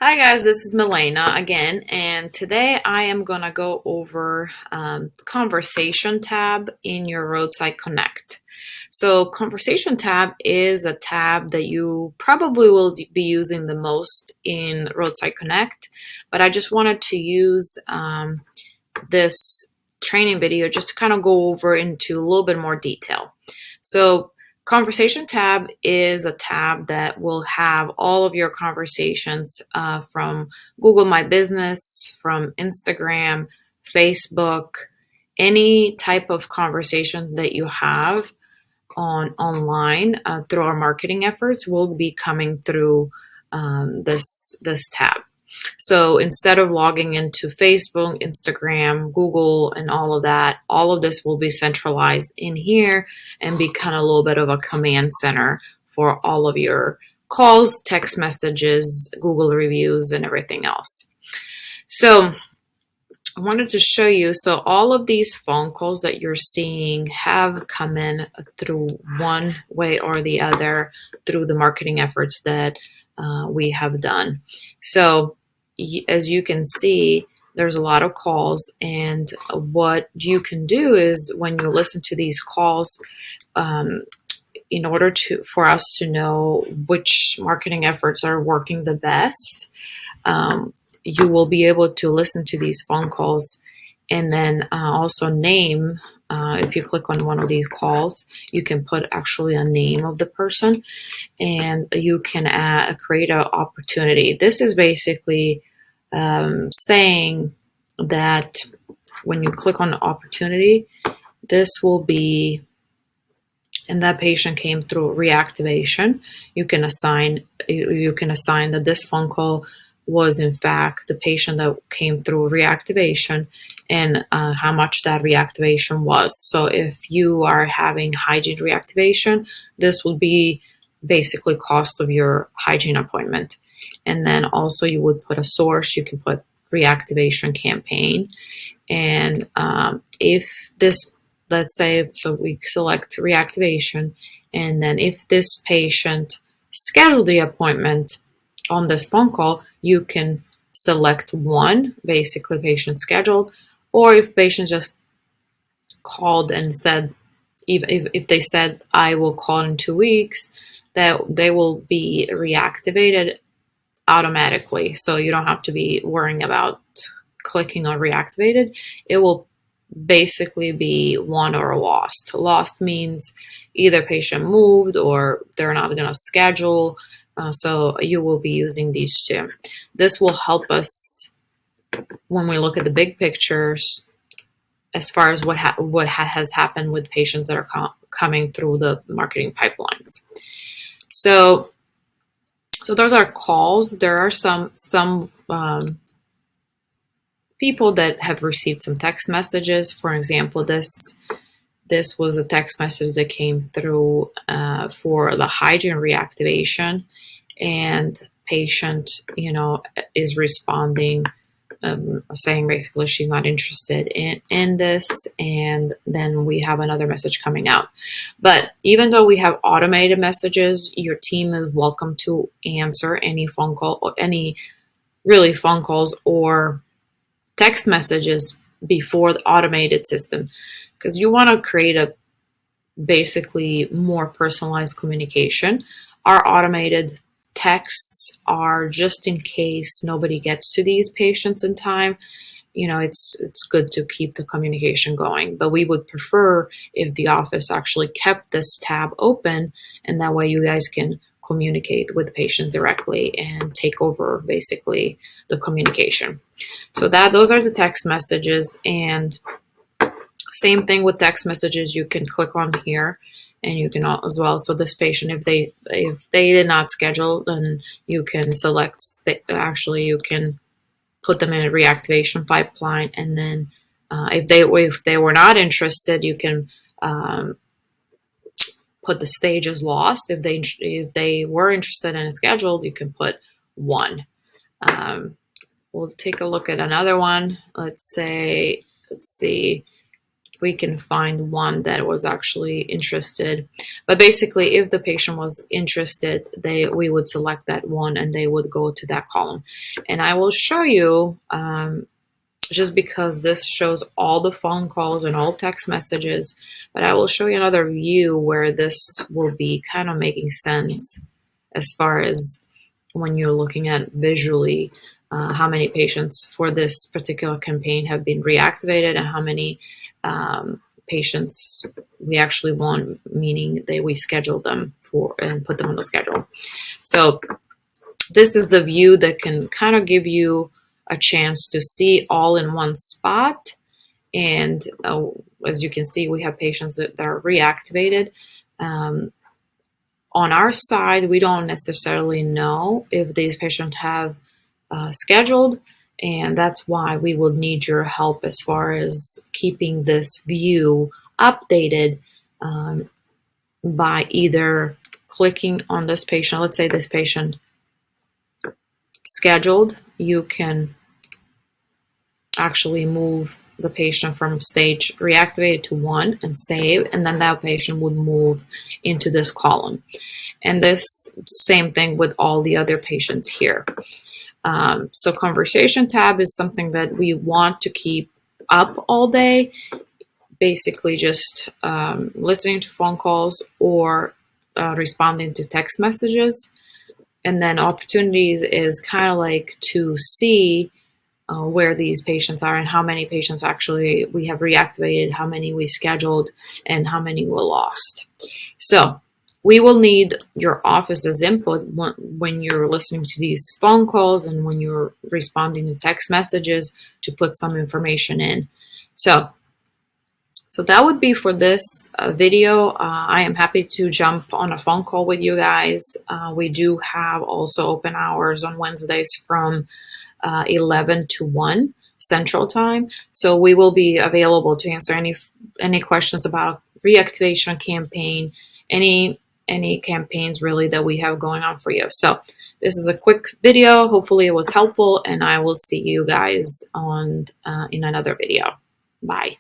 Hi guys, this is Milena again, and today I am going to go over Conversation tab in your Roadside Connect. So Conversation tab is a tab that you probably will be using the most in Roadside Connect, but I just wanted to use this training video just to kind of go over into a little bit more detail. So Conversation tab is a tab that will have all of your conversations from Google My Business, from Instagram, Facebook, any type of conversation that you have online through our marketing efforts will be coming through this tab. So instead of logging into Facebook, Instagram, Google, and all of that, all of this will be centralized in here and be kind of a little bit of a command center for all of your calls, text messages, Google reviews, and everything else. So I wanted to show you, so all of these phone calls that you're seeing have come in through one way or the other through the marketing efforts that we have done. So as you can see, there's a lot of calls, and what you can do is when you listen to these calls, in order for us to know which marketing efforts are working the best, you will be able to listen to these phone calls and then also name. If you click on one of these calls, you can put actually a name of the person, and you can create an opportunity. This is basically saying that when you click on the opportunity, this will be, and that patient came through reactivation. You can assign that this phone call was in fact the patient that came through reactivation, and how much that reactivation was. So if you are having hygiene reactivation, this will be basically cost of your hygiene appointment. And then also you would put a source. You can put reactivation campaign. And if this, let's say, so we select reactivation, and then if this patient scheduled the appointment on this phone call, you can select one, basically patient scheduled, or if patient just called and said, if they said, I will call in 2 weeks, that they will be reactivated automatically. So you don't have to be worrying about clicking on reactivated. It will basically be won or lost. Lost means either patient moved or they're not going to schedule. So you will be using these two. This will help us when we look at the big pictures as far as what has happened with patients that are coming through the marketing pipelines. So those are calls. There are some people that have received some text messages. For example, this was a text message that came through for the hygiene reactivation, and patient, is responding, saying basically she's not interested in this, and then we have another message coming out. But even though we have automated messages, your team is welcome to answer any phone call or any really phone calls or text messages before the automated system, because you want to create a basically more personalized communication. Our automated texts are just in case nobody gets to these patients in time. It's good to keep the communication going, but we would prefer if the office actually kept this tab open, and that way you guys can communicate with patients directly and take over basically the communication. So those are the text messages, and same thing with text messages. You can click on here and you can as well. So this patient, if they did not schedule, then you can select, actually you can put them in a reactivation pipeline, and then if they were not interested, you can put the stage as lost. If they were interested and scheduled, you can put 1. We'll take a look at another one. Let's see. we can find one that was actually interested. But basically, if the patient was interested, we would select that one and they would go to that column. And I will show you, just because this shows all the phone calls and all text messages, but I will show you another view where this will be kind of making sense as far as when you're looking at visually how many patients for this particular campaign have been reactivated and how many patients we actually want, meaning that we scheduled them for and put them on the schedule. So this is the view that can kind of give you a chance to see all in one spot. And as you can see, we have patients that are reactivated. On our side, we don't necessarily know if these patients have scheduled, and that's why we would need your help as far as keeping this view updated by either clicking on this patient. Let's say this patient scheduled, you can actually move the patient from stage reactivated to 1 and save, and then that patient would move into this column. And this same thing with all the other patients here. So conversation tab is something that we want to keep up all day, basically just listening to phone calls or responding to text messages. And then opportunities is kind of like to see where these patients are and how many patients actually we have reactivated, how many we scheduled, and how many were lost. So we will need your office's input when you're listening to these phone calls and when you're responding to text messages to put some information in. So that would be for this video. I am happy to jump on a phone call with you guys. We do have also open hours on Wednesdays from 11 to 1 Central Time. So we will be available to answer any questions about reactivation campaign, any campaigns really that we have going on for you. So this is a quick video. Hopefully it was helpful, and I will see you guys on in another video. Bye.